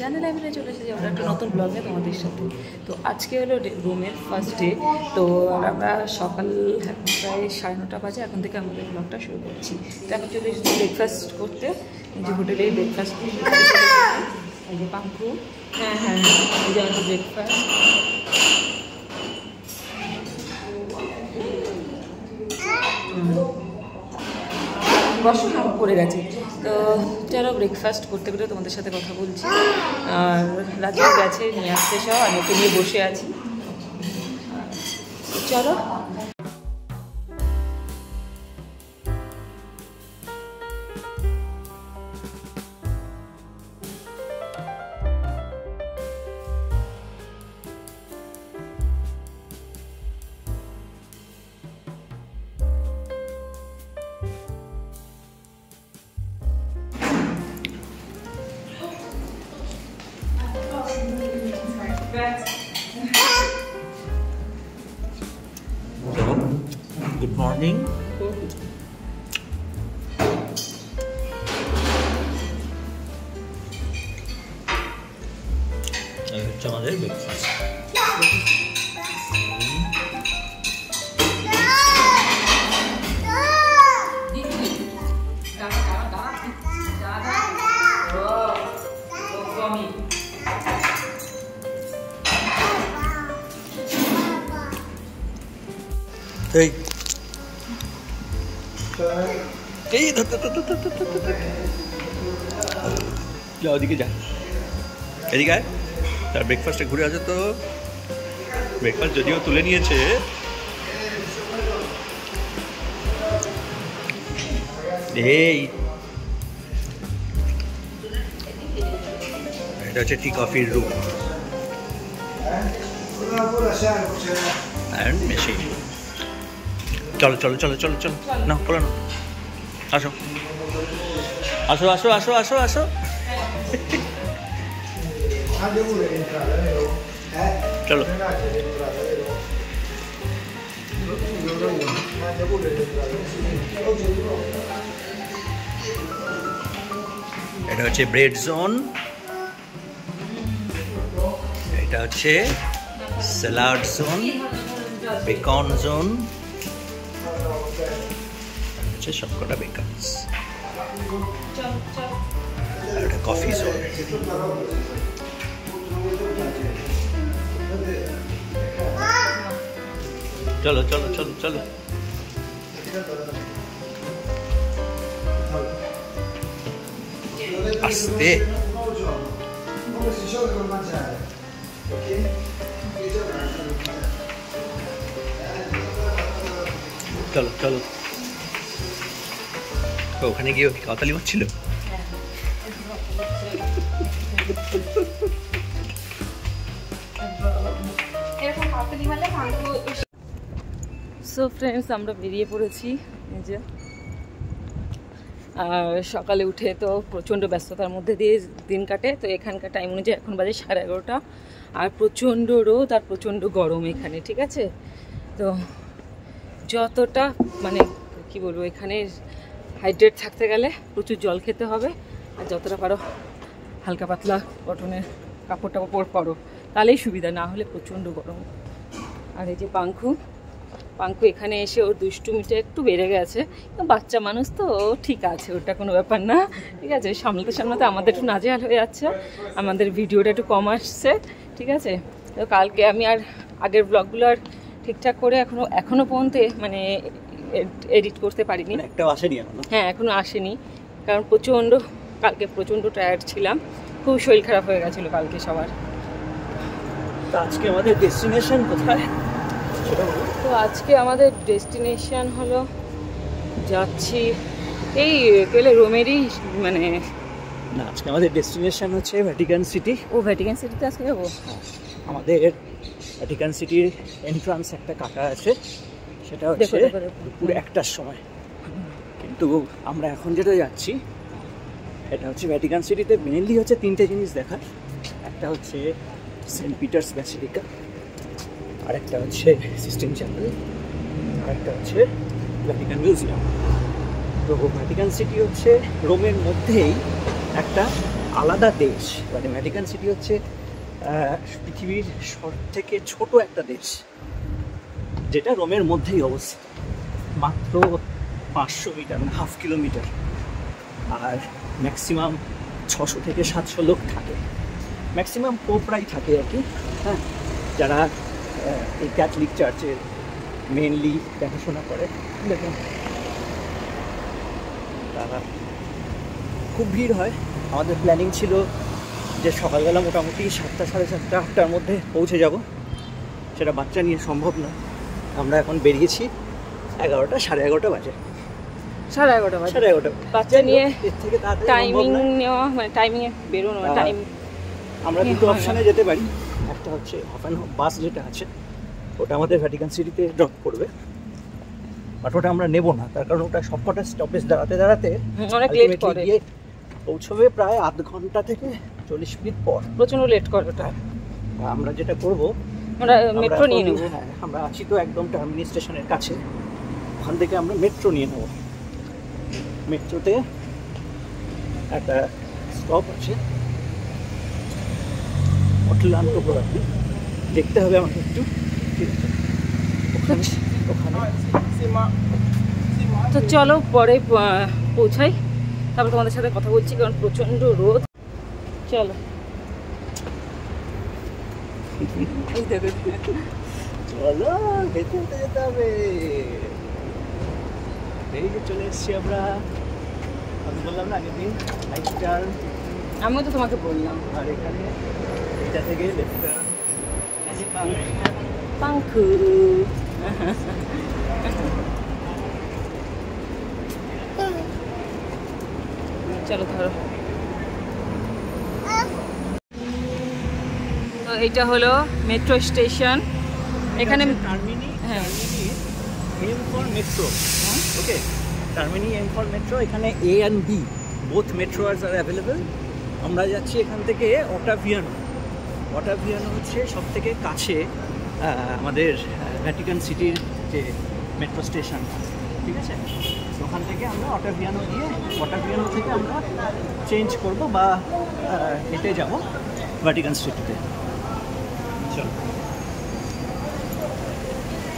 চ্যানেলে আমি চলে এসেছি আমরা একটা নতুন ব্লগে তোমাদের সাথে। তো আজকে হলো রোমের ফার্স্ট ডে। তো আমরা সকাল প্রায় 9:30 বাজে, এখন থেকে আমাদের ব্লগটা শুরু করছি। তো এখন চলে এসেছি ব্রেকফাস্ট করতে, যে হোটেলেই ব্রেকফাস্ট এই যে পাঙ্কু। হ্যাঁ হ্যাঁ, এই যে আমাদের ব্রেকফাস্ট। বর্ষা পড়ে গেছে। তো চলো ব্রেকফাস্ট করতে করতে তোমাদের সাথে কথা বলছি। আর রাজু গেছে নিয়ে আসতে সব, আমি ওকে নিয়ে বসে আছি। চলো। Good morning. হচ্ছে আমাদের ব্রেকফাস্ট। এই যা ওদিকে যা, এদিকে আয়। তার ব্রেকফাস্টে ঘুরে আছে। তো ব্রেকফাস্ট যদিও তুলে নিয়েছে, এই এটা হচ্ছে টি কফির রুম অ্যান্ড মেশিন। চলো চলো চলো চলো চলো, না বলো না, আসো আসো আসো আসো আসো আসো। চলো, এটা হচ্ছে ব্রেড জোন, এটা হচ্ছে স্যালাড জোন, বেকন জোন, হচ্ছে সবকটা বেকনস, আর এটা কফি জোন। চলো চলো চলো চলো। আস্তে চলো চলো। ওখানে গিয়ে কাতালি মারছিল। সো ফ্রেন্ডস, আমরা বেরিয়ে পড়েছি। এই যে আর সকালে উঠে তো প্রচণ্ড ব্যস্ততার মধ্যে দিয়ে দিন কাটে। তো এখানকার টাইম অনুযায়ী এখন বাজে 11:30, আর প্রচণ্ড রোদ আর প্রচণ্ড গরম এখানে, ঠিক আছে। তো যতটা মানে কি বলবো, এখানে হাইড্রেট থাকতে গেলে প্রচুর জল খেতে হবে, আর যতটা পারো হালকা পাতলা কটনের কাপড় টাপড় পরো, তাহলেই সুবিধা, না হলে প্রচণ্ড গরম। আর এই যে পাঙ্কু এখানে এসে ওর দুষ্টুমিটা একটু বেড়ে গেছে। বাচ্চা মানুষ তো ঠিক আছে, ওটা কোনো ব্যাপার না, ঠিক আছে। সামলাতে সামলাতে আমাদের একটু নাজেহাল হয়ে যাচ্ছে, আমাদের ভিডিওটা একটু কম আসছে, ঠিক আছে। তো কালকে আমি আর আগের ব্লগগুলো আর ঠিকঠাক করে এখনো পর্যন্ত মানে এডিট করতে পারিনি, একটাও আসেনি এখনো। হ্যাঁ, এখনো আসেনি, কারণ কালকে প্রচণ্ড টায়ার্ড ছিলাম, খুব শরীর খারাপ হয়ে গেছিলো কালকে সবার। তো আজকে আমাদের ডেস্টিনেশন কোথায়? তো আজকে আমাদের ডেস্টিনেশন হলো, যাচ্ছি এই কেলে রোমেরই, মানে না, আজকে আমাদের ডেস্টিনেশন হচ্ছে ভ্যাটিকান সিটি। ও, ভ্যাটিকান সিটিতে আজকে যাবো। আমাদের ভ্যাটিকান সিটির এন্ট্রান্স একটা কাটা আছে, সেটা হচ্ছে দুপুর 1টার সময়। কিন্তু আমরা এখন যেটা যাচ্ছি, এটা হচ্ছে ভ্যাটিকান সিটিতে মেনলি হচ্ছে 3টে জিনিস দেখার। একটা হচ্ছে সেন্ট পিটার্স ব্যাসিলিকা, আরেকটা হচ্ছে সিস্টিন চ্যাপেল, আরেকটা হচ্ছে ভ্যাটিকান মিউজিয়াম। তো ভ্যাটিকান সিটি হচ্ছে রোমের মধ্যেই একটা আলাদা দেশ। মানে ভ্যাটিকান সিটি হচ্ছে পৃথিবীর সব থেকে ছোট একটা দেশ, যেটা রোমের মধ্যেই অবস্থিত, মাত্র 500 মিটার, মানে 1/2 কিলোমিটার। আর ম্যাক্সিমাম 600 থেকে 700 লোক থাকে, ম্যাক্সিমাম পোপরাই থাকে আর কি। হ্যাঁ, যারা এই ক্যাথলিক চার্চের মেনলি দেখাশোনা করে। দেখুন, তারা খুব ভিড় হয়। আমাদের প্ল্যানিং ছিল যে সকালবেলা মোটামুটি 7টা, 7:30, 8টার মধ্যে পৌঁছে যাব। সেটা বাচ্চা নিয়ে সম্ভব না। আমরা এখন বেরিয়েছি 11টা, 11:30 বাজে। 11:30 বাজে। 11:30 বাচ্চা নিয়ে এর থেকে তাড়াতাড়ি টাইমিং নেওয়া, মানে টাইমিংয়ে বেরোনো, টাইম। আমরা দুটো অপশানে যেতে পারি। একটা হচ্ছে হাফ অ্যান্ড হাফ বাস যেটা আছে, ওটা আমাদের ভ্যাটিকান সিটিতে ড্রপ করবে, বাট ওটা আমরা নেব না। তার কারণ ওটা সবকটা স্টপেজ দাঁড়াতে অনেক লেট করে, গিয়ে পৌঁছবে প্রায় আধ ঘন্টা থেকে 40 মিনিট পর। প্রচন্ড লেট করে ওটা। আমরা যেটা করব, আমরা মেট্রো নিয়ে নেব। হ্যাঁ, আমরা আছি তো একদম টার্মিনি স্টেশনের কাছে, ওখান থেকে আমরা মেট্রো নিয়ে নেব। মেট্রোতে একটা স্টপ আছে অটলান্টো প্রোডাক্ট, দেখতে হবে আমাকে একটু। ঠিক আছে, ওখানে তো চলো পরে পৌঁছাই, তারপর তোমাদের সাথে কথা বলছি, কারণ প্রচন্ড রোদ। চলো, চলো হেঁটে হেঁটে যেতে হবে। এই যে চলে এসছি আমরা। আমি বললাম না আগের দিন রাইট টার্ন, আমিও তো তোমাকে বললাম। আর এখানে এটা থেকে লেফট টার্ন। পাঙ্কু চলো ধরো। তো এইটা হলো মেট্রো স্টেশন। এখানে টার্মিনি, হ্যাঁ, M for metro. Okay, termini M for metro. এখানে A and B both metros are available. আমরা যাচ্ছি এখান থেকে ওটাভিয়ানো। ওটাভিয়ানো হচ্ছে সব থেকে কাছে আমাদের ভ্যাটিকান সিটির যে মেট্রো স্টেশন, ঠিক আছে? ওখান থেকে আমরা ওটাভিয়ানো থেকে আমরা চেঞ্জ করব বা হেঁটে যাব ভ্যাটিকান সিটিতে। চলো,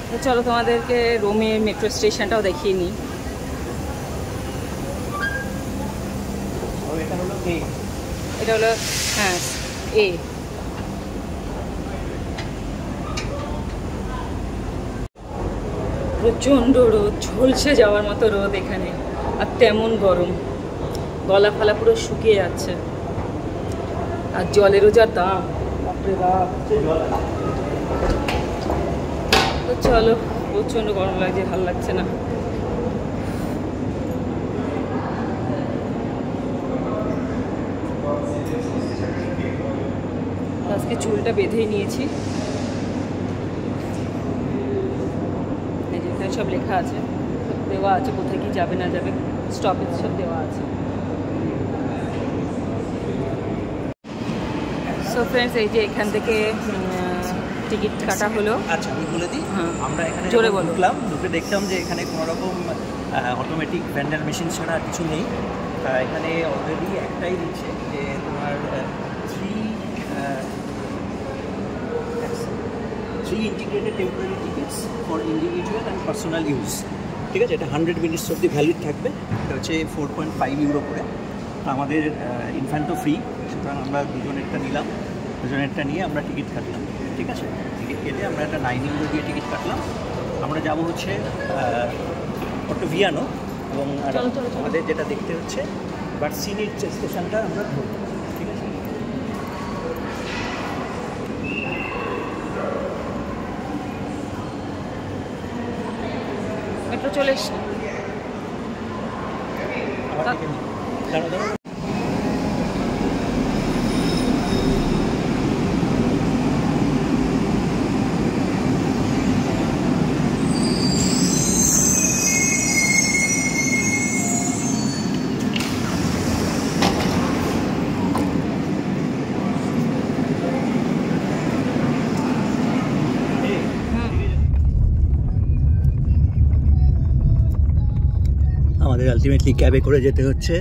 তো চলো তোমাদেরকে রোমের মেট্রো স্টেশনটাও দেখিয়ে নিই। এটা হলো এ। এটা হলো হ্যাঁ এ। প্রচণ্ড রোদ, ঝলসে যাওয়ার মতো রোদ এখানে, আর তেমন গরম, গলা ফালা পুরো শুকিয়ে যাচ্ছে। আর জলেরও যা দাম, তো চলো, প্রচণ্ড গরম লাগছে, ভালো লাগছে না। আজকে চুলটা বেঁধেই নিয়েছি। এখানে সব লেখা আছে, দেওয়া আছে কোথায় কি যাবে না যাবে, স্টপেজ সব দেওয়া আছে। সো ফ্রেন্ডস, এই যে এখান থেকে টিকিট কাটা হলো। আচ্ছা, আমি বলে দিই। হ্যাঁ, আমরা এখানে জোরে বলো। ঢুকে দেখলাম যে এখানে কোনো রকম অটোমেটিক ভ্যান্ডার মেশিন ছাড়া কিছু নেই। এখানে অলরেডি একটাই দিচ্ছে যে তোমার three integrated temporary tickets for individual and personal use. ঠিক আছে, এটা 100 মিনিটস অবধি ভ্যালিড থাকবে। এটা হচ্ছে 4.5 ইউরো করে। আমাদের ইনফ্যান্টও ফ্রি, সুতরাং আমরা দুজনেরটা নিলাম। দুজনেরটা নিয়ে আমরা টিকিট কাটলাম। ঠিক আছে, টিকিট কেটে আমরা একটা 9 ইউরো দিয়ে টিকিট কাটলাম। আমরা যাব হচ্ছে ওটাভিয়ানো, এবং আমাদের যেটা দেখতে হচ্ছে ভার্সিনির স্টেশনটা আমরা ধরব। ঠিক আছে, মেট্রো চলে এসছে। দাঁড়াও। আমাদের আলটিমেটলি ক্যাবে করে যেতে হচ্ছে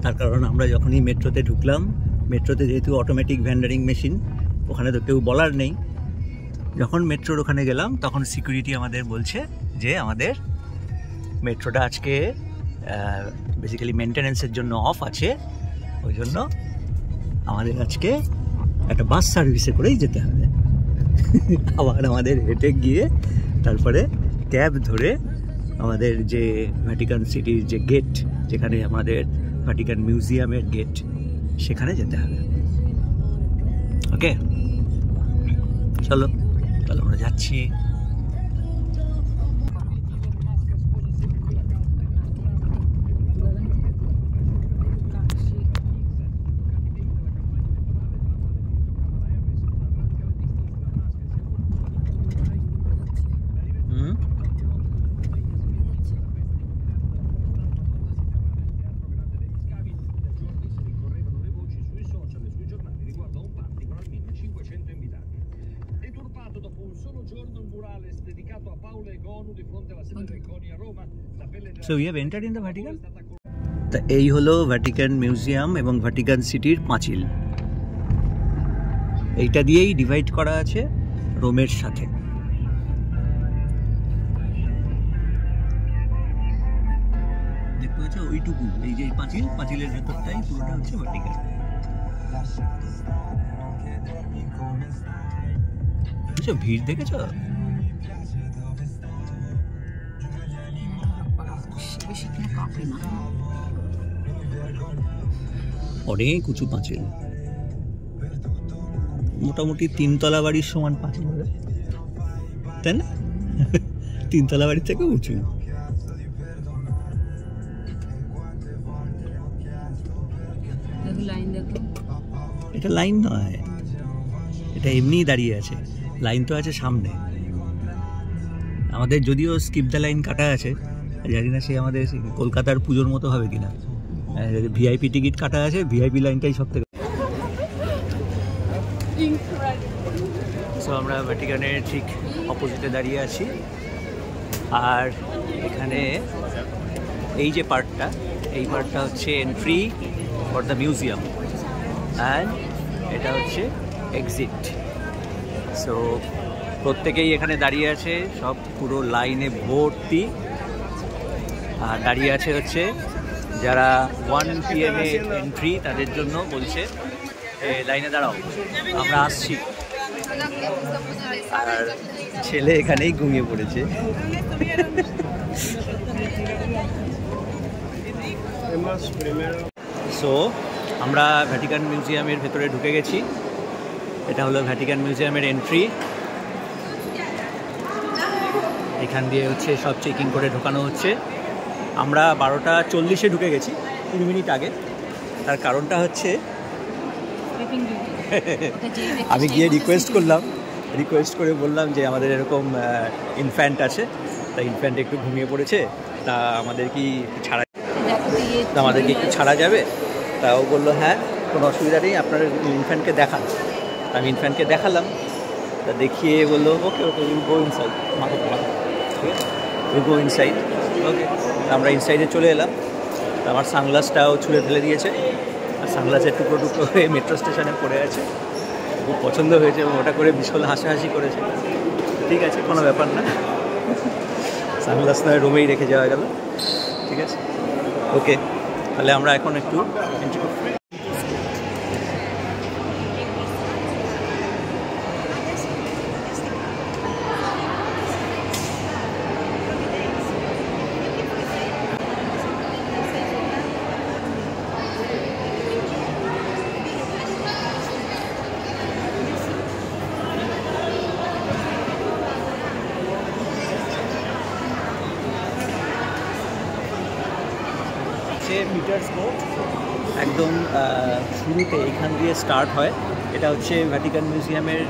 তার কারণ আমরা যখনই মেট্রোতে ঢুকলাম, মেট্রোতে যেহেতু অটোমেটিক ভ্যান্ডারিং মেশিন, ওখানে তো কেউ বলার নেই। যখন মেট্রোর ওখানে গেলাম তখন সিকিউরিটি আমাদের বলছে যে আমাদের মেট্রোটা আজকে বেসিক্যালি মেনটেন্যান্সের জন্য অফ আছে, ওই জন্য আমাদের আজকে একটা বাস সার্ভিসে করেই যেতে হবে। আবার আমাদের হেঁটে গিয়ে তারপরে ক্যাব ধরে আমাদের যে ভ্যাটিকান সিটির যে গেট, যেখানে আমাদের ভ্যাটিকান মিউজিয়ামের গেট, সেখানে যেতে হবে। ওকে, চলো তাহলে আমরা যাচ্ছি। So we have entered in the Vatican. তা এই হলো ভ্যাটিকান মিউজিয়াম এবং ভ্যাটিকান সিটির পাঁচিল। এইটা দিয়েই ডিভাইড করা আছে রোমের সাথে। দেখতে পাচ্ছ ওইটুকু, এই যে পাঁচিল, পাঁচিলের ভেতরটাই পুরোটা হচ্ছে ভ্যাটিকান। বুঝছো, ভিড় দেখেছো? অনেক উঁচু পাঁচিল, মোটামুটি 3 তলা বাড়ির সমান পাঁচিল হবে, তাই না? 3 তলা বাড়ির থেকে উঁচু। এটা লাইন নয়, এটা এমনিই দাঁড়িয়ে আছে। লাইন তো আছে সামনে। আমাদের যদিও স্কিপ দ্য লাইন কাটা আছে, জানি না সে আমাদের কলকাতার পুজোর মতো হবে কিনা। ভিআইপি টিকিট কাটা আছে, ভিআইপি লাইনটাই সব থেকে। সো আমরা ভ্যাটিকানের ঠিক অপোজিটে দাঁড়িয়ে আছি, আর এখানে এই যে পার্টটা, এই পার্টটা হচ্ছে entry for the museum, and এটা হচ্ছে এক্সিট। সো প্রত্যেকেই এখানে দাঁড়িয়ে আছে, সব পুরো লাইনে ভর্তি। আর দাঁড়িয়ে আছে হচ্ছে যারা 1 PM এন্ট্রি, তাদের জন্য বলছে লাইনে দাঁড়াও, আমরা আসছি। আর ছেলে এখানেই ঘুমিয়ে পড়েছে। সো আমরা ভ্যাটিকান মিউজিয়ামের ভেতরে ঢুকে গেছি। এটা হলো ভ্যাটিকান মিউজিয়ামের এন্ট্রি। এখান দিয়ে হচ্ছে সব চেকিং করে ঢোকানো হচ্ছে। আমরা 12:40 ঢুকে গেছি, 3 মিনিট আগে। তার কারণটা হচ্ছে আমি গিয়ে রিকোয়েস্ট করে বললাম যে আমাদের এরকম ইনফ্যান্ট আছে, তা ইনফ্যান্ট একটু ঘুমিয়ে পড়েছে, তা আমাদেরকে একটু ছাড়া যাবে? তা ও বললো হ্যাঁ, কোনো অসুবিধা নেই, আপনার ইনফ্যান্টকে দেখান। আমি ইনফ্যান্টকে দেখালাম, তা দেখিয়ে বললো ওকে ওকে উইল গো ইনসাইড, ঠিক আছে, উইল গো ইনসাইড। ওকে, আমরা ইনসাইডে চলে এলাম। আমার সানগ্লাসটাও ছুঁড়ে ফেলে দিয়েছে, আর সানগ্লাসের টুকরো টুকরো হয়ে মেট্রো স্টেশনে পড়ে আছে। খুব পছন্দ হয়েছে এবং ওটা করে ভীষণ হাসাহাসি করেছে। ঠিক আছে, কোনো ব্যাপার না, সানগ্লাস নয় রুমেই রেখে যাওয়া গেল। ঠিক আছে, ওকে, তাহলে আমরা এখন একটু এন্ট্রি করব। পিটার্স বোট একদম শুরুতে এখান দিয়ে স্টার্ট হয়। এটা হচ্ছে ভ্যাটিকান মিউজিয়ামের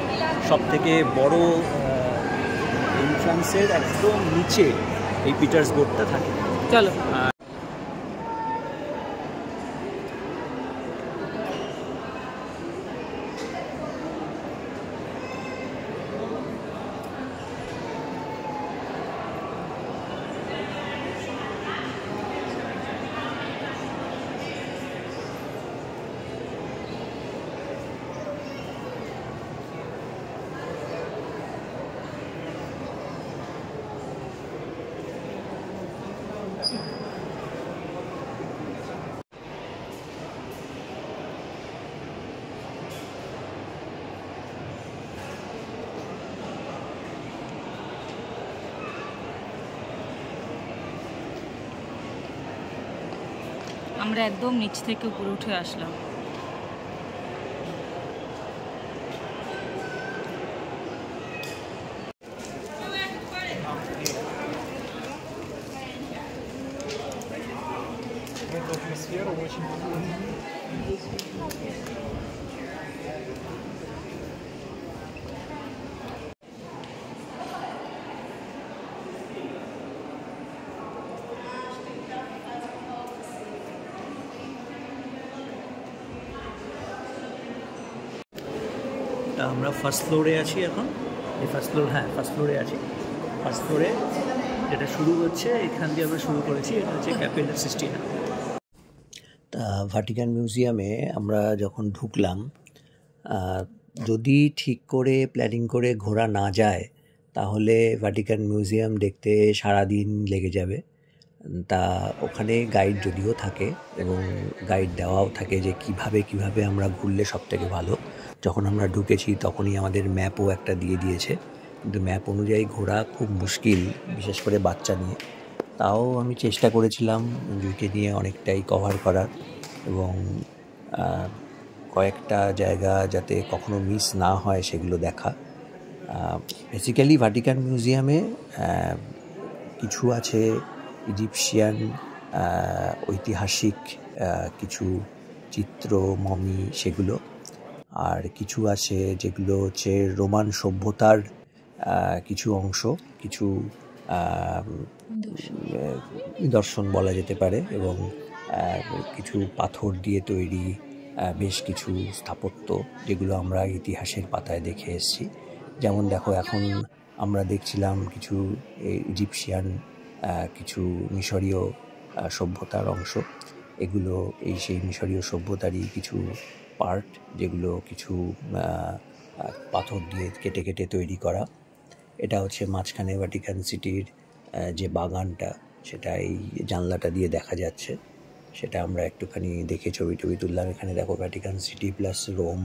সবথেকে বড় এন্ট্রান্সের একদম নিচে এই পিটার্স বোটটা থাকে। চলো। আমরা একদম নিচ থেকে উপরে উঠে আসলাম। Атмосфера очень আমরা ফার্স্ট ফ্লোরে আছি এখন। এই ফার্স্ট ফ্লোর, হ্যাঁ ফার্স্ট ফ্লোরে আছি। ফার্স্ট ফ্লোরে যেটা শুরু হচ্ছে, এখান দিয়ে আমরা শুরু করেছি, এটা হচ্ছে ক্যাপেলা সিস্টিনা। তা ভাটিকান মিউজিয়ামে আমরা যখন ঢুকলাম, যদি ঠিক করে প্ল্যানিং করে ঘোরা না যায় তাহলে ভাটিকান মিউজিয়াম দেখতে সারাদিন লেগে যাবে। তা ওখানে গাইড যদিও থাকে এবং গাইড দেওয়াও থাকে যে কিভাবে আমরা ঘুরলে সবথেকে ভালো। যখন আমরা ঢুকেছি তখনই আমাদের ম্যাপও একটা দিয়ে দিয়েছে, কিন্তু ম্যাপ অনুযায়ী ঘোরা খুব মুশকিল, বিশেষ করে বাচ্চা নিয়ে। তাও আমি চেষ্টা করেছিলাম জুইকে নিয়ে অনেকটাই কভার করার এবং কয়েকটা জায়গা যাতে কখনো মিস না হয় সেগুলো দেখা। বেসিক্যালি ভাটিকান মিউজিয়ামে কিছু আছে ইজিপশিয়ান ঐতিহাসিক কিছু চিত্র, মমি, সেগুলো। আর কিছু আছে যেগুলো হচ্ছে রোমান সভ্যতার কিছু অংশ, কিছু নিদর্শন বলা যেতে পারে, এবং কিছু পাথর দিয়ে তৈরি বেশ কিছু স্থাপত্য যেগুলো আমরা ইতিহাসের পাতায় দেখে এসেছি। যেমন দেখো, এখন আমরা দেখছিলাম কিছু ইজিপশিয়ান, কিছু মিশরীয় সভ্যতার অংশ। এগুলো সেই মিশরীয় সভ্যতারই কিছু পার্ট, যেগুলো কিছু পাথর দিয়ে কেটে কেটে তৈরি করা। এটা হচ্ছে মাঝখানে ভাটিকান সিটির যে বাগানটা, সেটা এই জানলাটা দিয়ে দেখা যাচ্ছে। সেটা আমরা একটুখানি দেখে ছবি তুললাম। এখানে দেখো ভ্যাটিকান সিটি প্লাস রোম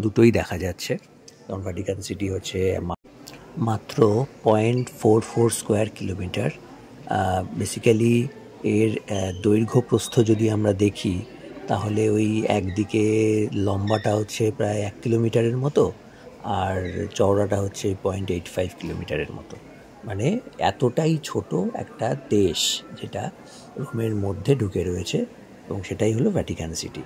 দুটোই দেখা যাচ্ছে। কারণ ভ্যাটিকান সিটি হচ্ছে মাত্র 0.44 স্কোয়ার কিলোমিটার। বেসিক্যালি এর দৈর্ঘ্য প্রস্থ যদি আমরা দেখি তাহলে ওই একদিকে লম্বাটা হচ্ছে প্রায় 1 কিলোমিটারের মতো, আর চওড়াটা হচ্ছে 0.85 কিলোমিটারের মতো। মানে এতটাই ছোট একটা দেশ যেটা রোমের মধ্যে ঢুকে রয়েছে, এবং সেটাই হলো ভ্যাটিকান সিটি।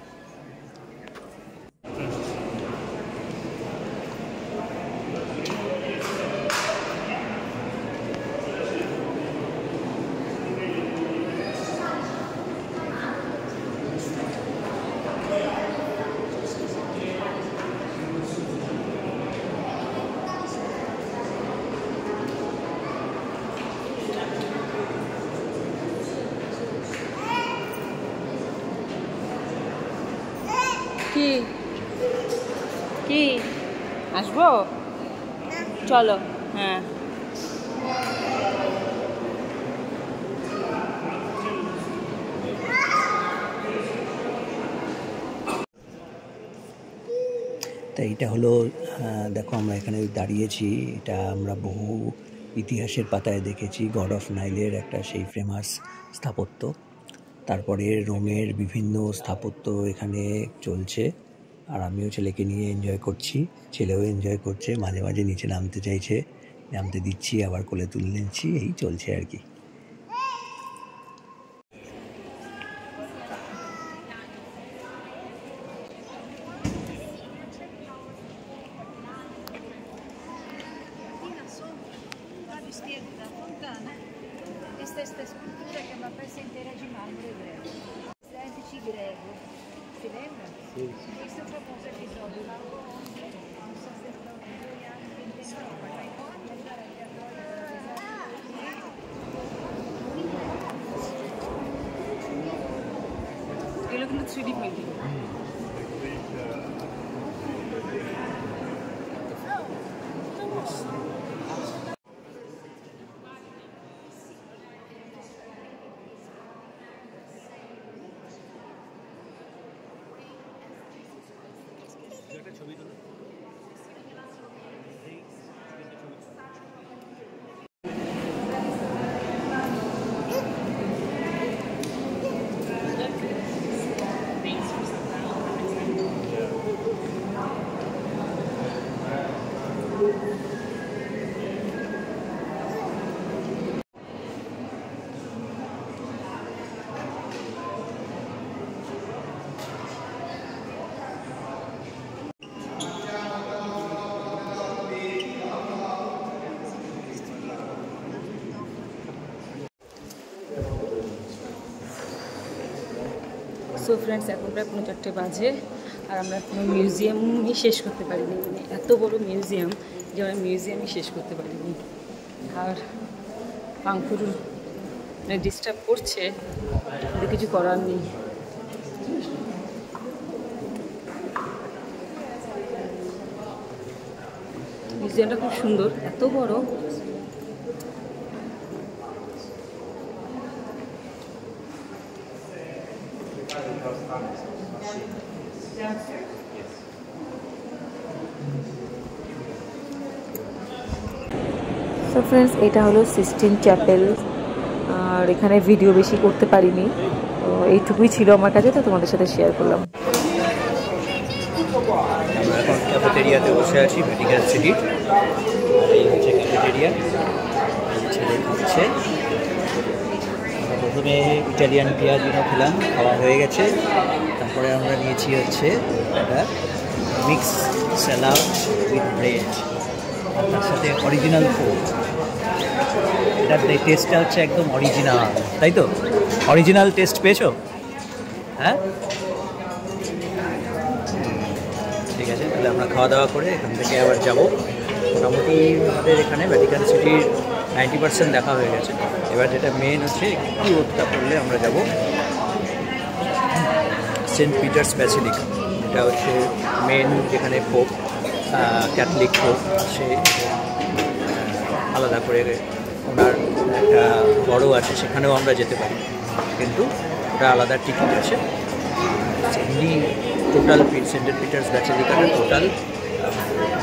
কি আসবো? চলো। হ্যাঁ, তা এইটা হলো, দেখো আমরা এখানে দাঁড়িয়েছি, এটা আমরা বহু ইতিহাসের পাতায় দেখেছি, গড অফ নাইলের একটা সেই ফেমাস স্থাপত্য। তারপরে রোমের বিভিন্ন স্থাপত্য এখানে চলছে, আর আমিও ছেলেকে নিয়ে এনজয় করছি, ছেলেও এনজয় করছে। মাঝে মাঝে নিচে নামতে চাইছে, নামতে দিচ্ছি, আবার কোলে তুলে নিচ্ছি, এই চলছে আর কি। Questa scultura che è una pezza intera di marmo greco, antici greco, si lembra? Sì. Questo è un famoso episodio, non so se sono 2 anni che intendo, ma dai quando andare al teatro এগুলো কিন্তু 3D painting. ছবি তুলো। So friends, এখন প্রায় 4:30 বাজে আর আমরা কোনো মিউজিয়ামই শেষ করতে পারিনি। মানে এত বড় মিউজিয়াম যে আমরা মিউজিয়ামই শেষ করতে পারিনি। আর পাঙ্কুর মানে ডিস্টার্ব করছে, কিন্তু কিছু করার নেই। মিউজিয়ামটা খুব সুন্দর, এত বড়। সো ফ্রেন্ডস, এটা হলো সিস্টিন চ্যাপেল। আর এখানে ভিডিও বেশি করতে পারিনি, তো এইটুকুই ছিল আমার কাছে, তো তোমাদের সাথে শেয়ার করলাম। আমরা এখন ক্যাফেটেরিয়াতে বসে আছি, ভ্যাটিকান সিটির। এই হচ্ছে ক্যাফেটেরিয়া, ছেলে খাচ্ছে। প্রথমে ইটালিয়ান পিয়াজিনো খেলাম, খাওয়া হয়ে গেছে। তারপরে আমরা নিয়েছি হচ্ছে একটা মিক্স স্যালাড উইথ ব্রেড, আর তার সাথে অরিজিনাল কোক। এটার টেস্টটা হচ্ছে একদম অরিজিনাল, তাই তো? অরিজিনাল টেস্ট পেয়েছো? হ্যাঁ, ঠিক আছে। তাহলে আমরা খাওয়া দাওয়া করে এখান থেকে আবার যাব। মোটামুটি আমাদের এখানে ভ্যাটিকান সিটির 90% দেখা হয়ে গেছে। এবার যেটা মেন হচ্ছে, একটু রোদটা পড়লে আমরা যাব সেন্ট পিটার্স ব্যাসিলিকা। এটা হচ্ছে মেন, যেখানে পোপ, ক্যাথলিক পোপ, সে আলাদা করে ওনার একটা বড় আছে, সেখানেও আমরা যেতে পারি, কিন্তু ওটা আলাদা টিকিট আছে। এমনি টোটাল সেন্ট পিটার্স ব্যাসিলিকাটা টোটাল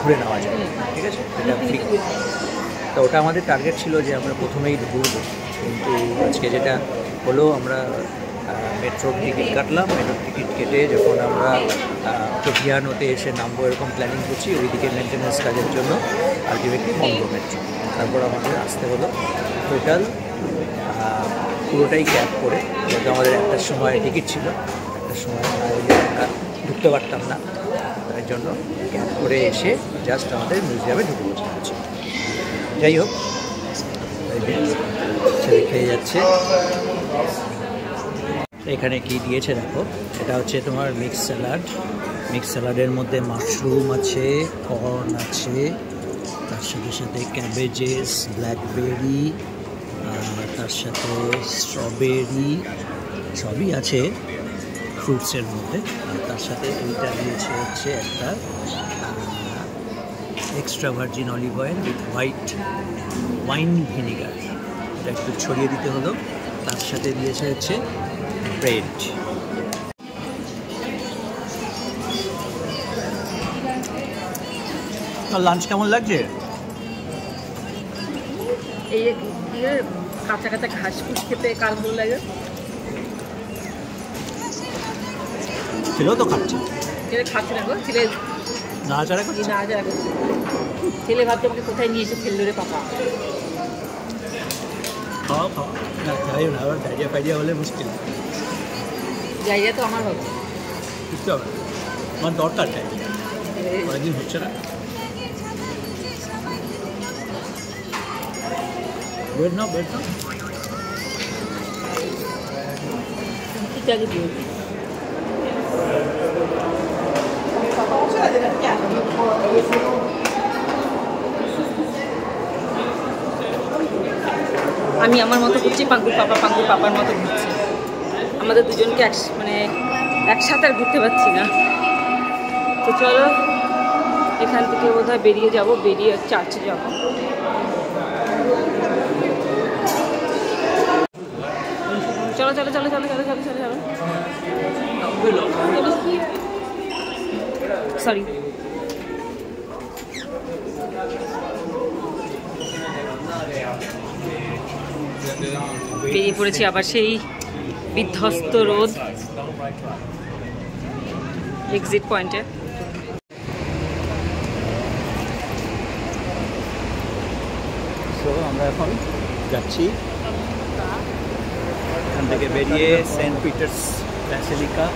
ঘুরে নেওয়া যায়, ঠিক আছে? এটা ফ্রি। তো ওটা আমাদের টার্গেট ছিল যে আমরা প্রথমেই ঘুরবো, কিন্তু আজকে যেটা হলো, আমরা মেট্রোর টিকিট কাটলাম। মেট্রোর টিকিট কেটে যখন আমরা টোকিয়ানোতে এসে নামবো এরকম প্ল্যানিং করছি, ওইদিকে মেনটেন্যান্স কাজের জন্য আলটিমেটলি বন্ধ মেট্রো। তারপর আমাদের আসতে হলো। টোটাল পুরোটাই ক্যাব করে, যেহেতু আমাদের 1টার সময় টিকিট ছিল, 1টার সময় না হলে আমরা ঢুকতে পারতাম না, তার জন্য ক্যাব করে এসে জাস্ট আমাদের মিউজিয়ামে ঢুকে বসে আছে। যাই হোক, ছেলে খেয়ে যাচ্ছে। এখানে কি দিয়েছে দেখো, এটা হচ্ছে তোমার মিক্স স্যালাড। মিক্স স্যালাডের মধ্যে মাশরুম আছে, কর্ন আছে, তার সাথে সাথে ক্যাবেজেস, ব্ল্যাকবেরি, তার সাথে স্ট্রবেরি, সবই আছে ফ্রুটসের মধ্যে। আর তার সাথে এইটা দিয়েছে হচ্ছে একটা extra virgin olive oil with white wine vinegar, এটা একটু ছড়িয়ে দিতে হলো। তার সাথে দিয়েছে হচ্ছে ব্রেড। আর লাঞ্চ কেমন লাগছে? এই কাঁচা কাঁচা ঘাস ফুস খেতে কার ভালো লাগে? ছেলেও তো খাচ্ছে, ছেলে খাচ্ছে না গো, ছেলে নাড়াচাড়া করছে। নাড়াচাড়া করছে। ছেলে ভাবছে আমাকে কোথায় নিয়ে এসে ফেললো রে পাপা। খাওয়া খাওয়া না, খাই না, আবার ডাইরিয়া ফাইরিয়া হলে মুশকিল। জায়গা তো আমার হবে, বুঝতে হবে, আমার দরকার ডাইরিয়া, কয়েকদিন হচ্ছে না। Bed now, bed now. ঠিক আছে দিয়ে আমি আমার মতো ঘুরছি, পাঙ্কুর পাপার মতো ঘুরছি। আমাদের দুজনকে মানে একসাথে আর ঘুরতে পারছি না। তো চলো, এখান থেকে বোধহয় বেরিয়ে যাব, বেরিয়ে চার্চে যাব। চলো চলো চলো চলো চলো চলো চলো চলো সরি। বেরিয়ে পড়েছি আবার সেই বিধ্বস্ত রোড এক্সিট পয়েন্টে। সো আমরা এখন যাচ্ছি এখান থেকে বেরিয়ে সেন্ট পিটার্স ব্যাসিলিকা,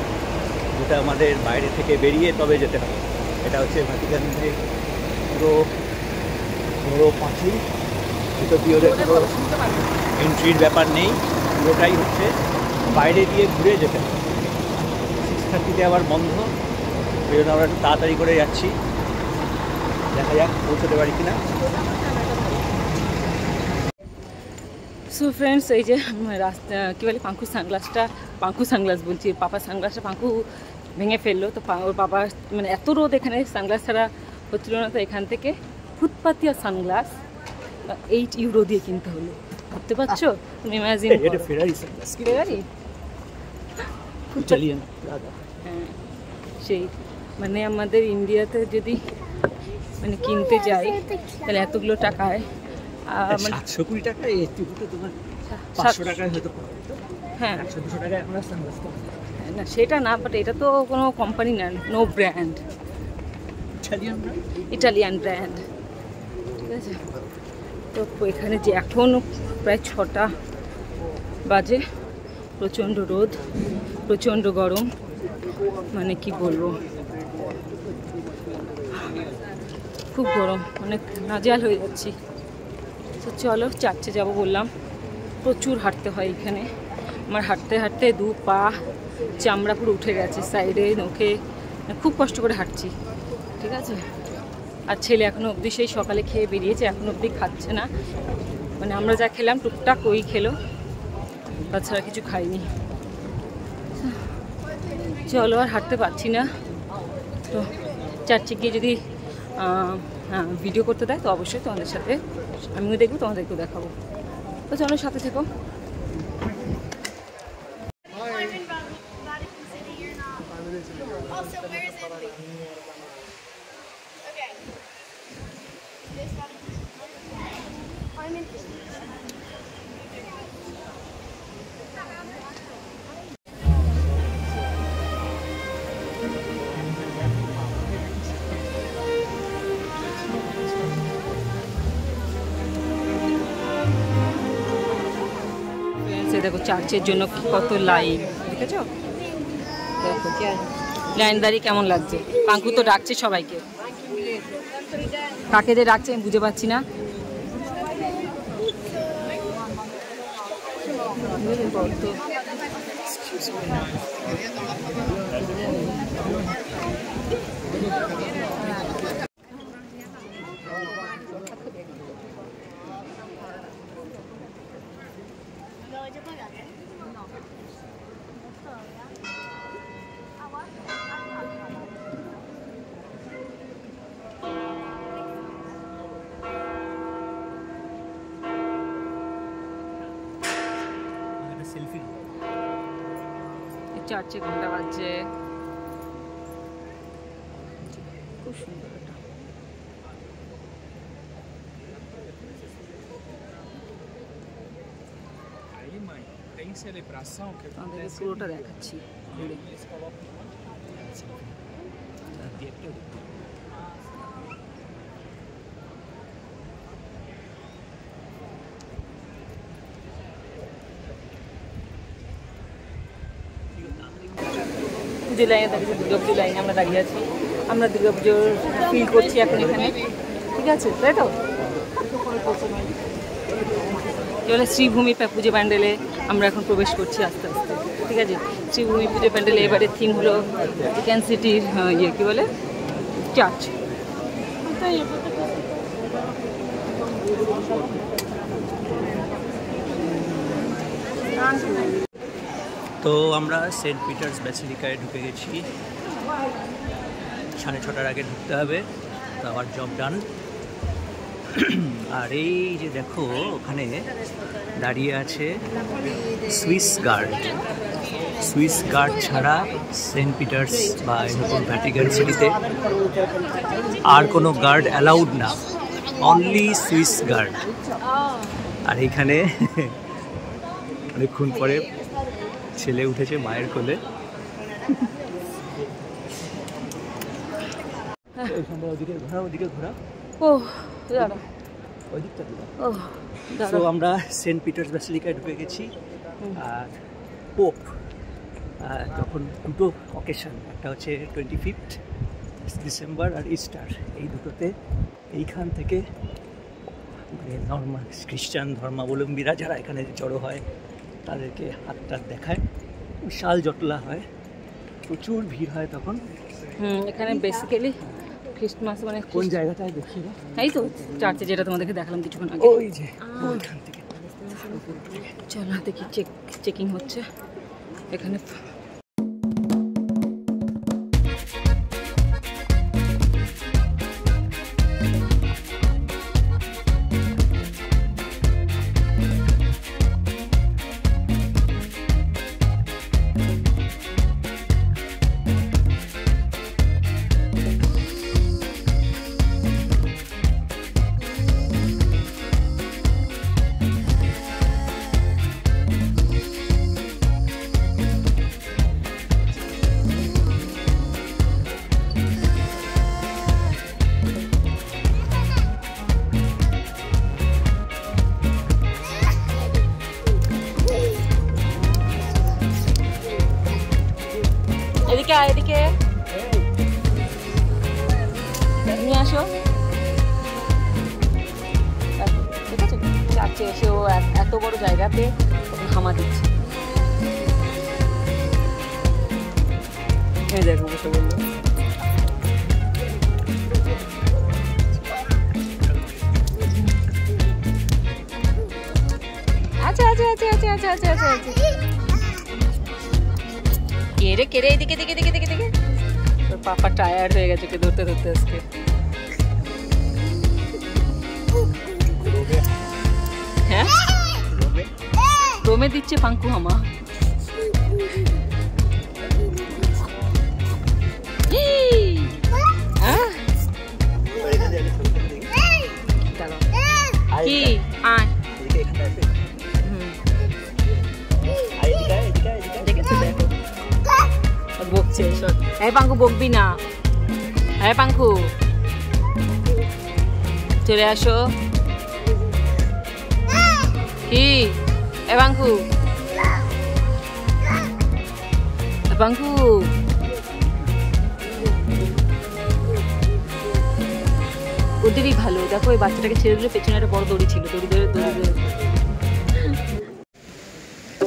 যেটা আমাদের বাইরে থেকে বেরিয়ে তবে যেতে হবে। এটা হচ্ছে ভ্যাটিকানের যে পুরো বড় পাঁচিল, ভিতরে পুরো এন্ট্রির ব্যাপার নেই, পুরোটাই হচ্ছে বাইরে দিয়ে ঘুরে যেতে হবে। 6:30-তে আবার বন্ধ, ওই জন্য আমরা একটু তাড়াতাড়ি করে যাচ্ছি। দেখা যাক পৌঁছতে পারি কিনা। সো ফ্রেন্ডস, এই যে রাস্তা কী বলে পাঙ্কু সানগ্লাস বলছি, পাপা সানগ্লাসটা পাঙ্কু ভেঙে ফেললো। তো ওর বাবা মানে এত রোদ এখানে সানগ্লাস ছাড়া হচ্ছিল না, তো এখান থেকে ফুটপাতিয়া সানগ্লাস 8 ইউরো দিয়ে কিনতে হলো। ভাবতে পারছো তুমি? ইমাজিন এটা ফেরারি সানগ্লাস, ফেরারি ইটালিয়ান। হ্যাঁ, সেই মানে আমাদের ইন্ডিয়াতে যদি মানে কিনতে যাই তাহলে এতগুলো টাকায় 720 টাকা, এই দুটো তোমার 500 টাকায় হয়তো পাওয়া যেত। হ্যাঁ 100-200 টাকায় আমরা সানগ্লাস পাবো না, সেটা না, বাট এটা তো কোনো কোম্পানি না, নো ব্র্যান্ড, ইটালিয়ান ব্র্যান্ড, ঠিক আছে। তো এখানে যে এখন প্রায় 6টা বাজে, প্রচণ্ড রোদ, প্রচণ্ড গরম, মানে কি বলবো, খুব গরম, মানে নাজেহাল হয়ে যাচ্ছি। তো চলো চার্চে যাবো বললাম, প্রচুর হাঁটতে হয় এখানে। আমার হাঁটতে হাঁটতে 2 পা চামড়া পুরো উঠে গেছে, সাইডে নখে, খুব কষ্ট করে হাঁটছি, ঠিক আছে। আর ছেলে এখনও অবধি সেই সকালে খেয়ে বেরিয়েছে, এখনও অবধি খাচ্ছে না, মানে আমরা যা খেলাম টুকটাক ওই খেলো, তাছাড়া কিছু খাইনি। চলো আর হাঁটতে পারছি না, তো চার্চে গিয়ে যদি ভিডিও করতে দেয় তো অবশ্যই তোমাদের সাথে আমিও দেখবো, তোমাদেরকেও দেখাবো। তো চলো সাথে থেকো। দেখো চার্চের জন্য কত লাইন, দেখেছো? দেখো লাইন দাঁড়িয়ে কেমন লাগছে। পাঙ্কু তো ডাকছে সবাইকে, কাকে যে ডাকছে আমি বুঝে পাচ্ছি না। চার্চে ঘন্টা বাজছে, খুব সুন্দর এটা। আমাদেরকে পুরোটা দেখাচ্ছি। পুজো লাইনে দাঁড়িয়ে, দুর্গাপুজো লাইনে আমরা দাঁড়িয়ে আছি। আমরা দুর্গাপুজোর ফিল করছি এখন এখানে, ঠিক আছে, তাই তো? এবারে শ্রীভূমি পুজো প্যান্ডেলে আমরা এখন প্রবেশ করছি আস্তে আস্তে, ঠিক আছে। শ্রীভূমি পুজো প্যান্ডেলে এবারে থিম হলো ভ্যাটিকান সিটির ইয়ে কী বলে, চার্চ। তো আমরা সেন্ট পিটার্স ব্যাসিলিকায় ঢুকে গেছি, 6:30টার আগে ঢুকতে হবে, তো আমার জব ডান। আর এই যে দেখো ওখানে দাঁড়িয়ে আছে সুইস গার্ড ছাড়া সেন্ট পিটার্স বা এরকম ভ্যাটিকান সিটিতে আর কোনো গার্ড অ্যালাউড না, অনলি সুইস গার্ড। আর এইখানে অনেকক্ষণ পরে ছেলে উঠেছে মায়ের কোলে। ওদিকে ঘোরা, ও দাঁড়া, তো আমরা সেন্ট পিটার্স ব্যাসিলিকায় ঢুকে গেছি। আর পোপ তখন দুটো অকেশন, একটা হচ্ছে 25 ডিসেম্বর আর ইস্টার, এই দুটোতে এইখান থেকে মানে নর্মাল খ্রিস্টান ধর্মাবলম্বীরা যারা এখানে জড়ো হয় তাদেরকে হাত টাত দেখায়, বিশাল জটলা হয়। প্রচুর ভিড় হয় তখন। এখানে বেসিক্যালি খ্রিস্টমাস মানে কোন জায়গাটায় দেখি? এই তো চার্চে, যেটা তোমাদেরকে দেখালাম কিছুক্ষণ আগে। ওই যে ওইখান থেকে। চলো দেখি, চেকিং হচ্ছে এখানে। এদিকে এদিকে নিয়ে আসো। ঠিক আছে, চার্চে এসে ও এত বড় জায়গাতে হামা দিচ্ছে। এই দেখো বসে বললো। আচ্ছা আচ্ছা আচ্ছা আচ্ছা আচ্ছা আচ্ছা আচ্ছা আচ্ছা কেড়ে কেড়ে এদিকে দিকে দিকে দিকে দিকে। তোর পাপা টায়ার্ড হয়ে গেছে ওকে ধরতে ধরতে আজকে। হ্যাঁ, রোমে দিচ্ছে পাঙ্কু হামা। কি আয় দেখেছো, দেখো বকছে। হ্যাঁ পাঙ্কু, বকবি না। হ্যাঁ পাঙ্কু, চলে আসো। কি এ পাঙ্কু, পাঙ্কু ওদেরই ভালো। দেখো ওই বাচ্চাটাকে ছেড়ে দিলে পেছনে একটা বড় দড়ি ছিল, দড়ি ধরে দড়ি ধরে।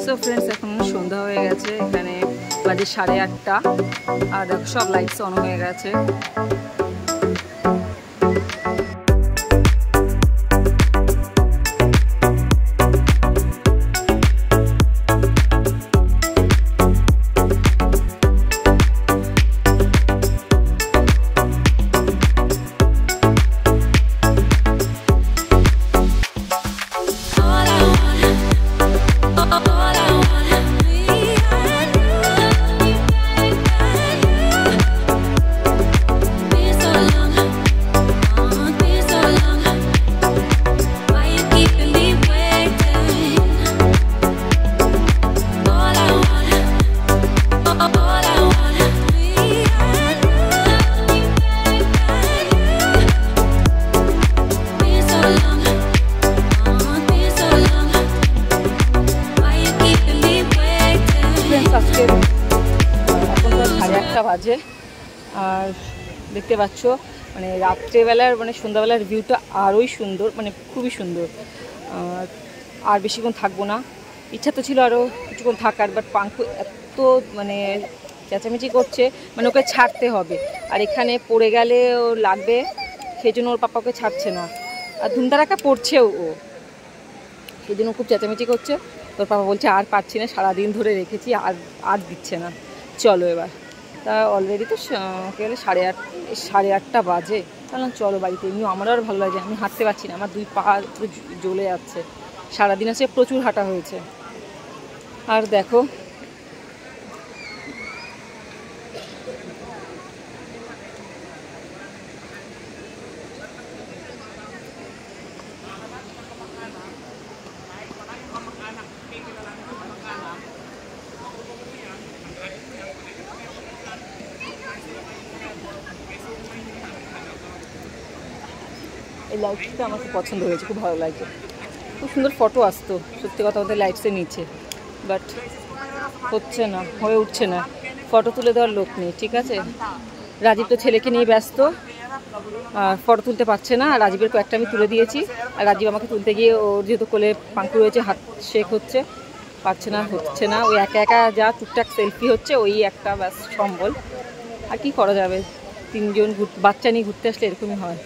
সো ফ্রেন্ডস, এখন সন্ধ্যা হয়ে গেছে, এখানে বাজে 8:30 আর দেখো সব লাইটস অন হয়ে গেছে। বাজে আর দেখতে পাচ্ছ মানে রাত্রেবেলার মানে সন্ধ্যাবেলার ভিউটা আরোই সুন্দর, মানে খুবই সুন্দর। আর বেশিক্ষণ থাকবো না, ইচ্ছা তো ছিল আরও কিছুক্ষণ থাকার, বাট পাঙ্কু এত মানে চেঁচামেচি করছে, মানে ওকে ছাড়তে হবে। আর এখানে পড়ে গেলে ও লাগবে, সেই জন্য ওর পাপা ওকে ছাড়ছে না। আর ধুমধারাকা পড়ছেও ও, সেই জন্য খুব চেঁচামেচি করছে। তোর পাপা বলছে আর পারছি না, সারাদিন ধরে রেখেছি, আর দিচ্ছে না, চলো এবার। তা অলরেডি তো গেলে 8:30 বাজে। তাহলে চলো বাড়িতে। এমনিও আমারও আর ভালো লাগে, আমি হাঁটতে পারছি না, আমার 2 পা পুরো জ্বলে যাচ্ছে। সারাদিন আছে প্রচুর হাঁটা হয়েছে। আর দেখো এই লাইটসটা আমার খুব পছন্দ হয়েছে, খুব ভালো লাগছে, খুব সুন্দর ফটো আসতো সত্যি কথা বলতে লাইটসের নিচে। বাট হচ্ছে না, হয়ে উঠছে না, ফটো তুলে দেওয়ার লোক নেই। ঠিক আছে, রাজীব তো ছেলেকে নিয়ে ব্যস্ত, ফটো তুলতে পারছে না। আর রাজীবের কয়েকটা আমি তুলে দিয়েছি, আর রাজীব আমাকে তুলতে গিয়ে ওর যেহেতু কোলে পাঙ্কু রয়েছে হাত শেক হচ্ছে, পারছে না, হচ্ছে না। ওই একা একা যা টুকটাক সেলফি হচ্ছে, ওই একটা ব্যাস সম্বল। আর কি করা যাবে, 3 জন বাচ্চা নিয়ে ঘুরতে আসলে এরকমই হয়।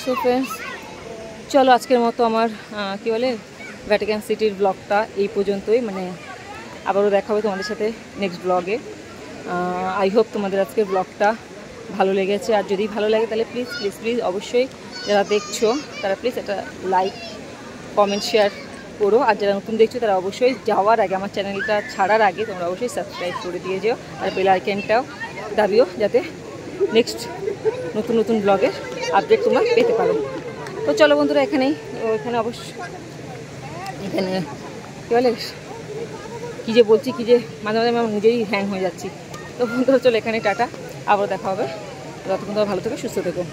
সো ফ্রেন্ডস, চলো আজকের মতো আমার কি বলে ভ্যাটিকান সিটির ব্লগটা এই পর্যন্তই। মানে আবারও দেখা হবে তোমাদের সাথে নেক্সট ব্লগে। আই হোপ তোমাদের আজকের ব্লগটা ভালো লেগেছে। আর যদি ভালো লাগে তাহলে প্লিজ প্লিজ প্লিজ অবশ্যই যারা দেখছো তারা প্লিজ একটা লাইক কমেন্ট শেয়ার করো। আর যারা নতুন দেখছো তারা অবশ্যই যাওয়ার আগে, আমার চ্যানেলটা ছাড়ার আগে তোমরা অবশ্যই সাবস্ক্রাইব করে দিয়ে যেও। আর বেল আইকনটাও দাবিও, যাতে নেক্সট নতুন নতুন ব্লগের আপডেট তোমরা পেতে পারো। তো চলো বন্ধুরা, এখানে কী বলে কী যে বলছি, কী যে মাঝে মাঝে আমি নিজেই হ্যাং হয়ে যাচ্ছি। তো বন্ধুরা চলো এখানে টাটা, আবার দেখা হবে। ততক্ষণ তোমরা ভালো থেকো, সুস্থ থেকো।